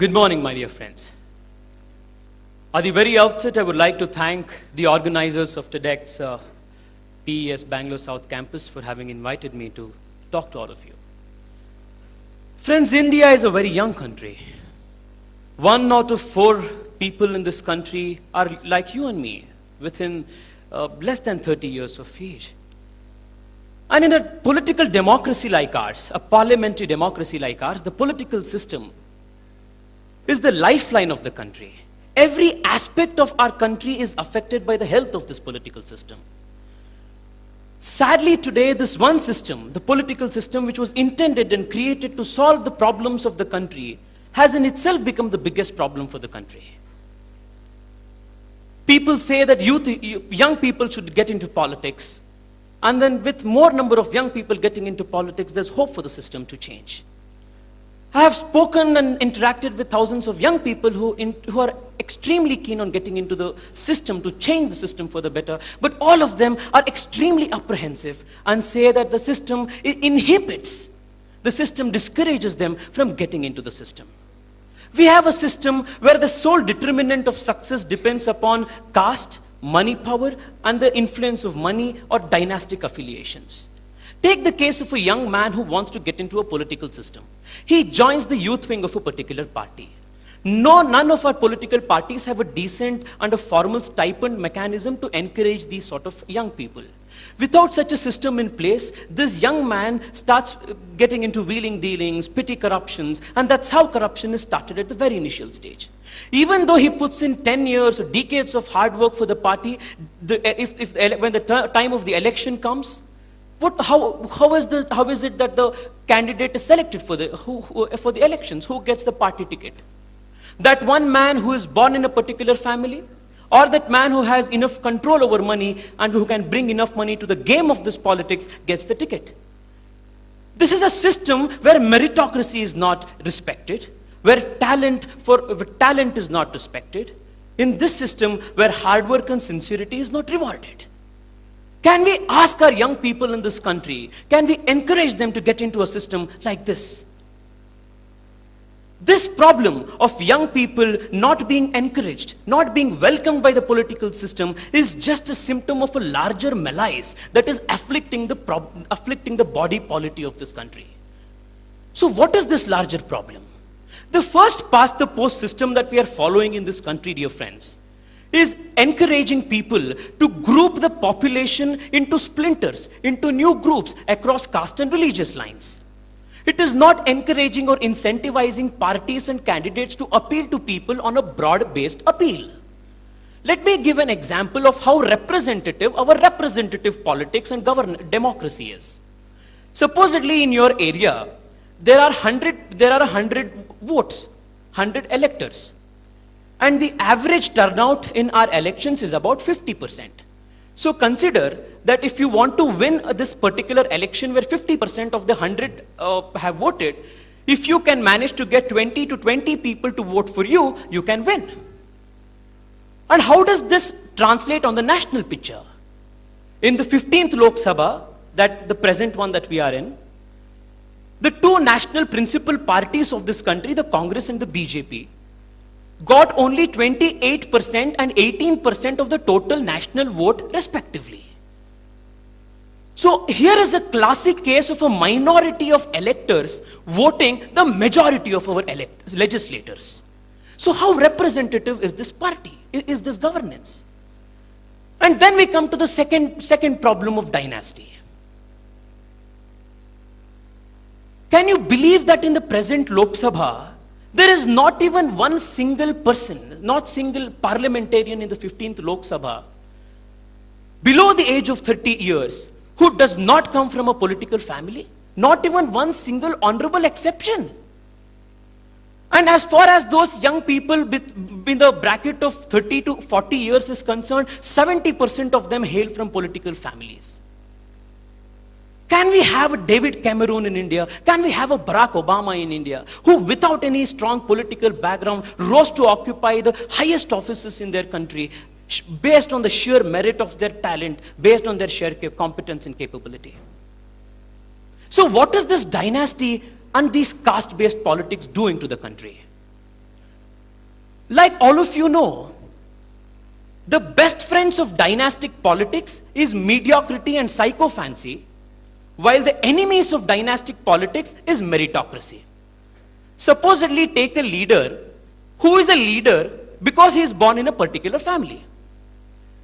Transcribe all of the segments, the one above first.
Good morning, my dear friends. At the very outset, I would like to thank the organizers of TEDx PES Bangalore South Campus for having invited me to talk to all of you. Friends, India is a very young country. 1 out of 4 people in this country are like you and me, within less than 30 years of age. And in a political democracy like ours, a parliamentary democracy like ours, the political system is the lifeline of the country. Every aspect of our country is affected by the health of this political system. Sadly today, this one system, the political system which was intended and created to solve the problems of the country, has in itself become the biggest problem for the country. People say that young people should get into politics, and then with more number of young people getting into politics, there's hope for the system to change. I have spoken and interacted with thousands of young people who are extremely keen on getting into the system, to change the system for the better, but all of them are extremely apprehensive and say that the system inhibits, the system discourages them from getting into the system. We have a system where the sole determinant of success depends upon caste, money power, and the influence of money or dynastic affiliations. Take the case of a young man who wants to get into a political system. He joins the youth wing of a particular party. None of our political parties have a decent and a formal stipend mechanism to encourage these sort of young people. Without such a system in place, this young man starts getting into wheeling dealings, petty corruptions, and that's how corruption is started at the very initial stage. Even though he puts in 10 years or decades of hard work for the party, when the time of the election comes, how is it that the candidate is selected for the elections? Who gets the party ticket? That one man who is born in a particular family, or that man who has enough control over money and who can bring enough money to the game of this politics gets the ticket. This is a system where meritocracy is not respected, where talent is not respected. In this system where hard work and sincerity is not rewarded. Can we ask our young people in this country, can we encourage them to get into a system like this? This problem of young people not being encouraged, not being welcomed by the political system is just a symptom of a larger malaise that is afflicting the body polity of this country. So what is this larger problem? The first past the post system that we are following in this country, dear friends, is encouraging people to group the population into splinters, into new groups across caste and religious lines. It is not encouraging or incentivizing parties and candidates to appeal to people on a broad-based appeal. Let me give an example of how representative our representative politics and democracy is. Supposedly in your area, there are 100 votes, 100 electors. And the average turnout in our elections is about 50%. So consider that if you want to win this particular election where 50% of the 100 have voted, if you can manage to get 20 to 20 people to vote for you, you can win. And how does this translate on the national picture? In the 15th Lok Sabha, the present one that we are in, the two national principal parties of this country, the Congress and the BJP, got only 28% and 18% of the total national vote respectively. So here is a classic case of a minority of electors voting the majority of our legislators. So how representative is this party, is this governance? And then we come to the second problem of dynasty. Can you believe that in the present Lok Sabha, there is not even one single person, not single parliamentarian in the 15th Lok Sabha, below the age of 30 years, who does not come from a political family? Not even one single honorable exception. And as far as those young people in the bracket of 30 to 40 years is concerned, 70% of them hail from political families. Can we have a David Cameron in India? Can we have a Barack Obama in India, who without any strong political background rose to occupy the highest offices in their country based on the sheer merit of their talent, based on their sheer competence and capability? So what is this dynasty and these caste-based politics doing to the country? Like all of you know, the best friends of dynastic politics is mediocrity and sycophancy, while the enemies of dynastic politics is meritocracy. Supposedly take a leader who is a leader because he is born in a particular family.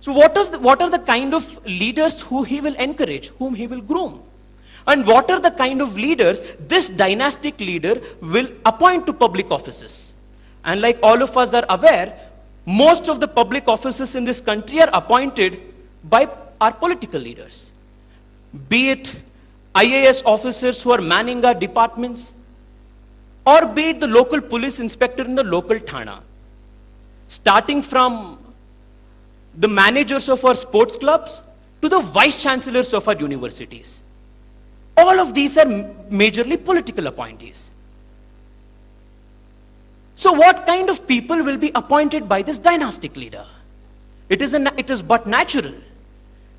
So what are the kind of leaders who he will encourage, whom he will groom? And what are the kind of leaders this dynastic leader will appoint to public offices? And like all of us are aware, most of the public offices in this country are appointed by our political leaders. Be it IAS officers who are manning our departments, or be it the local police inspector in the local thana. Starting from the managers of our sports clubs to the vice chancellors of our universities. All of these are majorly political appointees. So what kind of people will be appointed by this dynastic leader? It is but natural.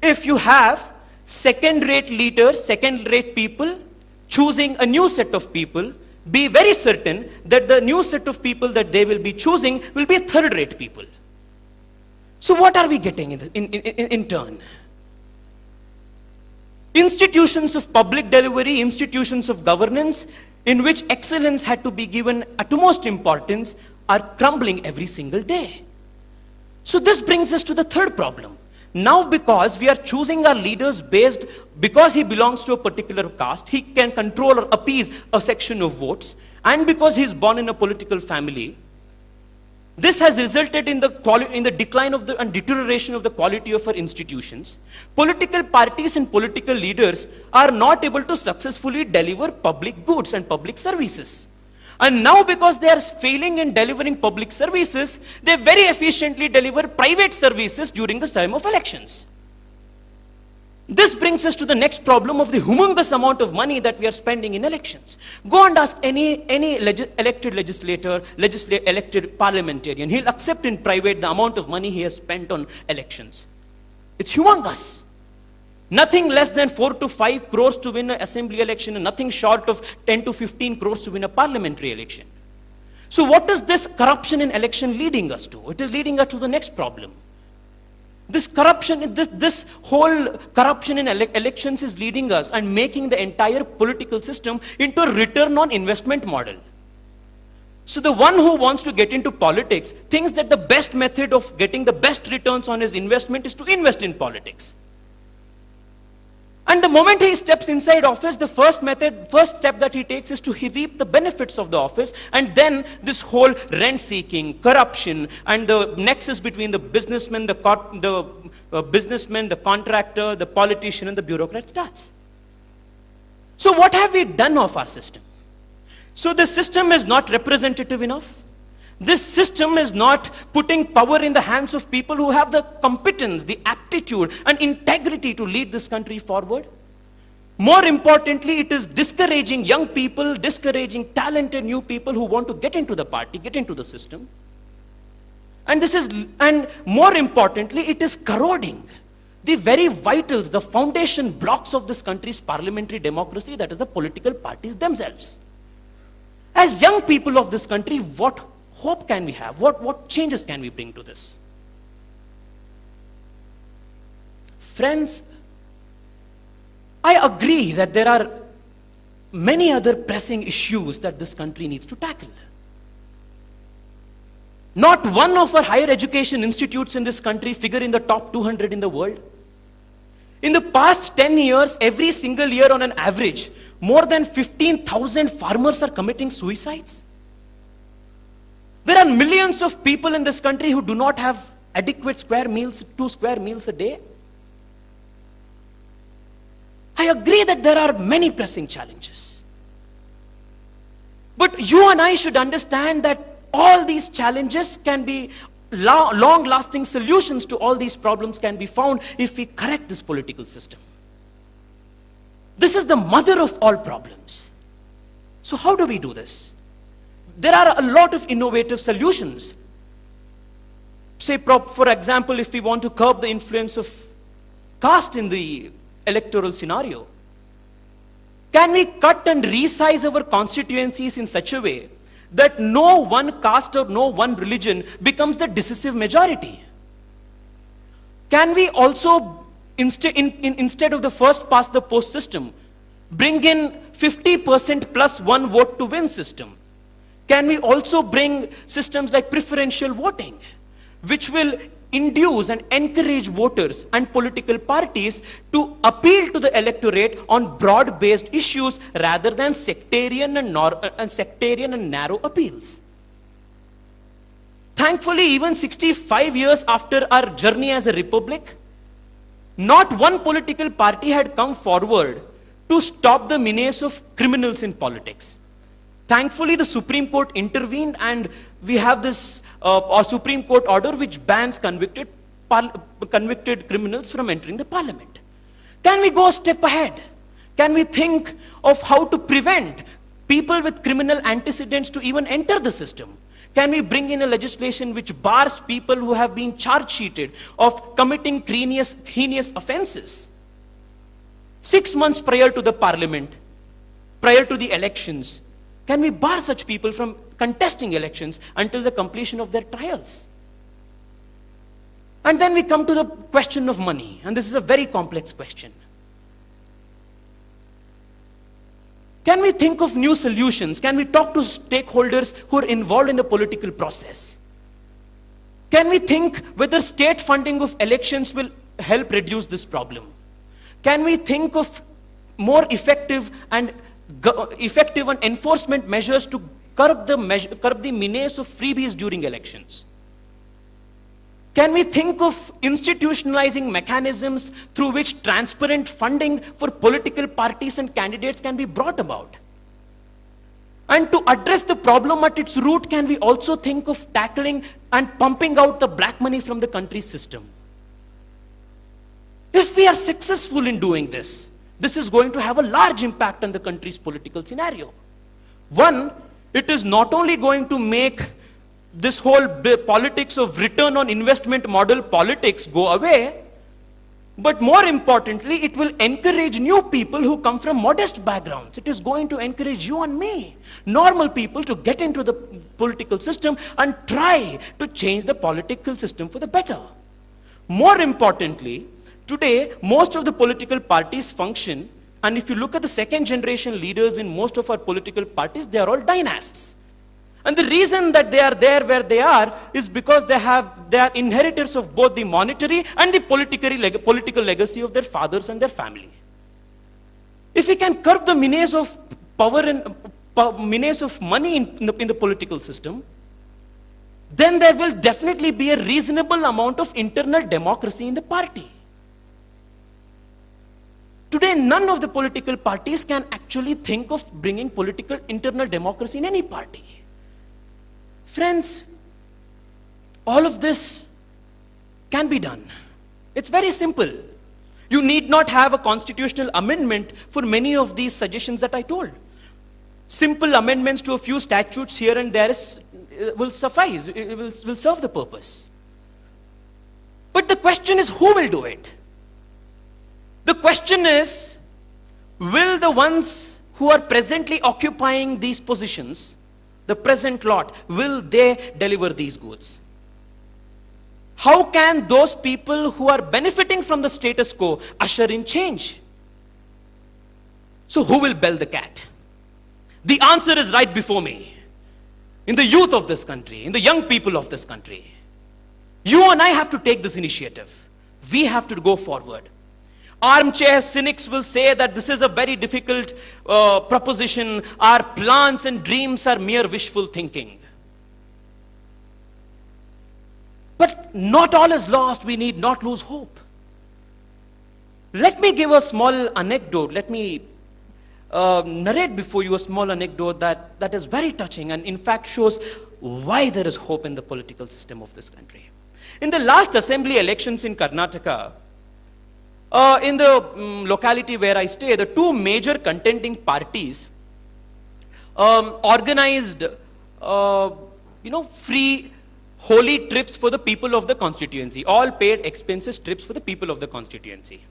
If you have second-rate leaders, second-rate people, choosing a new set of people, be very certain that the new set of people that they will be choosing will be third-rate people. So what are we getting in turn? Institutions of public delivery, institutions of governance, in which excellence had to be given utmost importance, are crumbling every single day. So this brings us to the third problem. Now because we are choosing our leaders because he belongs to a particular caste, he can control or appease a section of votes, and because he is born in a political family, this has resulted in the decline of and deterioration of the quality of our institutions. Political parties and political leaders are not able to successfully deliver public goods and public services. And now because they are failing in delivering public services, they very efficiently deliver private services during the time of elections. This brings us to the next problem of the humongous amount of money that we are spending in elections. Go and ask any elected legislator, elected parliamentarian. He'll accept in private the amount of money he has spent on elections. It's humongous. Nothing less than 4 to 5 crores to win an assembly election, and nothing short of 10 to 15 crores to win a parliamentary election. So what is this corruption in election leading us to? It is leading us to the next problem. This corruption, this whole corruption in elections is leading us and making the entire political system into a return on investment model. So the one who wants to get into politics thinks that the best method of getting the best returns on his investment is to invest in politics. And the moment he steps inside office, the first step that he takes is to reap the benefits of the office, and then this whole rent-seeking, corruption, and the nexus between the businessman, the contractor, the politician, and the bureaucrat starts. So what have we done of our system? So the system is not representative enough. This system is not putting power in the hands of people who have the competence, the aptitude, and integrity to lead this country forward. More importantly, it is discouraging young people, discouraging talented new people who want to get into the party, get into the system. And more importantly, it is corroding the very vitals, the foundation blocks of this country's parliamentary democracy, that is the political parties themselves. As young people of this country, what hope can we have? What changes can we bring to this? Friends, I agree that there are many other pressing issues that this country needs to tackle. Not one of our higher education institutes in this country figure in the top 200 in the world. In the past 10 years, every single year on an average, more than 15,000 farmers are committing suicides. There are millions of people in this country who do not have adequate 2 square meals a day. I agree that there are many pressing challenges. But you and I should understand that all these challenges can be, long-lasting solutions to all these problems can be found if we correct this political system. This is the mother of all problems. So how do we do this? There are a lot of innovative solutions. Say, for example, if we want to curb the influence of caste in the electoral scenario, can we cut and resize our constituencies in such a way that no one caste or no one religion becomes the decisive majority? Can we also, instead of the first past the post system, bring in 50% plus one vote to win system? Can we also bring systems like preferential voting, which will induce and encourage voters and political parties to appeal to the electorate on broad-based issues rather than sectarian and narrow appeals? Thankfully, even 65 years after our journey as a republic, not one political party had come forward to stop the menace of criminals in politics. Thankfully, the Supreme Court intervened, and we have this Supreme Court order which bans convicted criminals from entering the parliament. Can we go a step ahead? Can we think of how to prevent people with criminal antecedents to even enter the system? Can we bring in a legislation which bars people who have been charge-sheeted of committing heinous offenses? 6 months prior to the parliament, prior to the elections, can we bar such people from contesting elections until the completion of their trials? And then we come to the question of money, and this is a very complex question. Can we think of new solutions? Can we talk to stakeholders who are involved in the political process? Can we think whether state funding of elections will help reduce this problem? Can we think of more effective and enforcement measures to curb the menace of freebies during elections? Can we think of institutionalizing mechanisms through which transparent funding for political parties and candidates can be brought about? And to address the problem at its root, can we also think of tackling and pumping out the black money from the country's system? If we are successful in doing this, this is going to have a large impact on the country's political scenario. One, it is not only going to make this whole politics of return on investment model politics go away, but more importantly, it will encourage new people who come from modest backgrounds. It is going to encourage you and me, normal people, to get into the political system and try to change the political system for the better. More importantly, today, most of the political parties function, and if you look at the second generation leaders in most of our political parties, they are all dynasts. And the reason that they are there where they are is because they are inheritors of both the monetary and the political legacy of their fathers and their family. If we can curb the menace of power and menace of money in the political system, then there will definitely be a reasonable amount of internal democracy in the party. Today, none of the political parties can actually think of bringing political internal democracy in any party. Friends, all of this can be done. It's very simple. You need not have a constitutional amendment for many of these suggestions that I told. Simple amendments to a few statutes here and there will suffice, it will serve the purpose. But the question is, who will do it? The question is, will the ones who are presently occupying these positions, the present lot, will they deliver these goods? How can those people who are benefiting from the status quo usher in change? So who will bell the cat? The answer is right before me. In the youth of this country, in the young people of this country. You and I have to take this initiative. We have to go forward. Armchair cynics will say that this is a very difficult proposition. Our plans and dreams are mere wishful thinking. But not all is lost. We need not lose hope. Let me give a small anecdote. Let me narrate before you a small anecdote that is very touching and in fact shows why there is hope in the political system of this country. In the last assembly elections in Karnataka, in the locality where I stay, the two major contending parties organized, free holy trips for the people of the constituency. All paid expenses trips for the people of the constituency.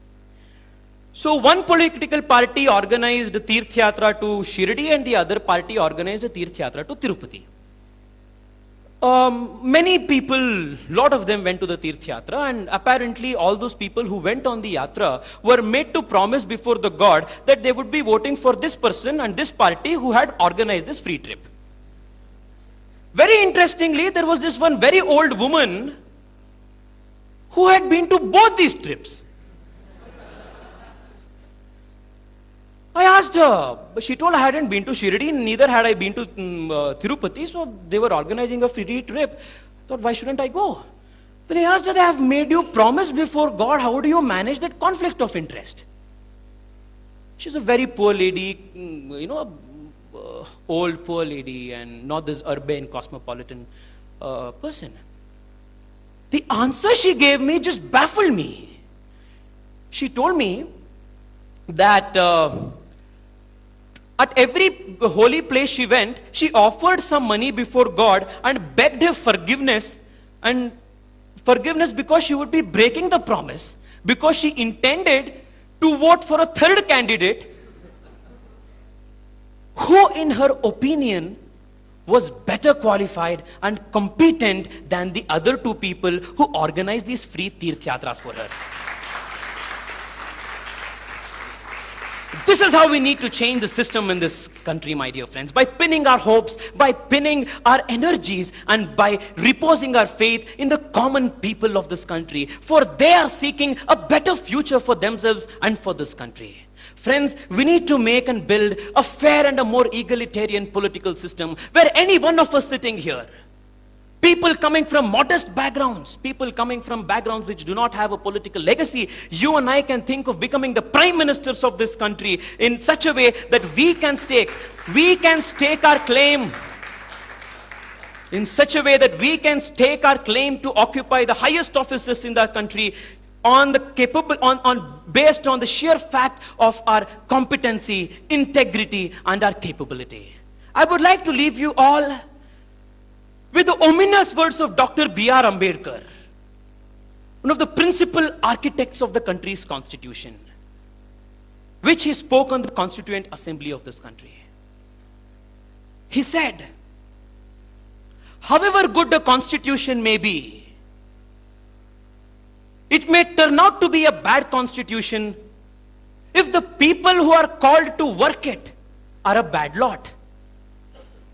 So one political party organized a Tirth Yatra to Shirdi and the other party organized a Tirth Yatra to Tirupati. Many people, lot of them went to the Tirth Yatra, and apparently all those people who went on the Yatra were made to promise before the God that they would be voting for this person and this party who had organized this free trip. Very interestingly, there was this one very old woman who had been to both these trips. I asked her, but she told I hadn't been to Shirdi, neither had I been to Tirupati, so they were organizing a free trip. I thought, why shouldn't I go? Then I asked her, they have made you promise before God, how do you manage that conflict of interest? She's a very poor lady, old poor lady, and not this urban cosmopolitan person. The answer she gave me just baffled me. She told me that at every holy place she went, she offered some money before God and begged her forgiveness, and forgiveness because she would be breaking the promise, because she intended to vote for a third candidate who, in her opinion, was better qualified and competent than the other two people who organized these free Tirth Yatras for her. This is how we need to change the system in this country, my dear friends, by pinning our hopes, by pinning our energies, and by reposing our faith in the common people of this country, for they are seeking a better future for themselves and for this country. Friends, we need to make and build a fair and a more egalitarian political system where any one of us sitting here, people coming from modest backgrounds, people coming from backgrounds which do not have a political legacy, you and I can think of becoming the prime ministers of this country in such a way that we can stake our claim in such a way that we can stake our claim to occupy the highest offices in the country based on the sheer fact of our competency, integrity, and our capability. I would like to leave you all with the ominous words of Dr. B.R. Ambedkar, one of the principal architects of the country's constitution, which he spoke on the Constituent Assembly of this country. He said, however good a constitution may be, it may turn out to be a bad constitution if the people who are called to work it are a bad lot.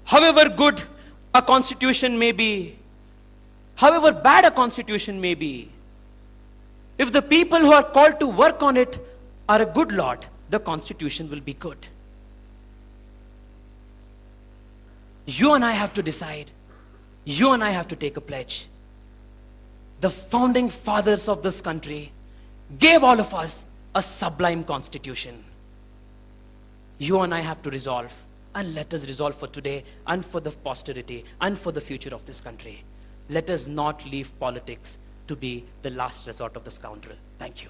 However good a constitution may be, however bad a constitution may be, if the people who are called to work on it are a good lot, the constitution will be good. You and I have to decide. You and I have to take a pledge. The founding fathers of this country gave all of us a sublime constitution. You and I have to resolve. And let us resolve for today and for the posterity and for the future of this country. Let us not leave politics to be the last resort of the scoundrel. Thank you.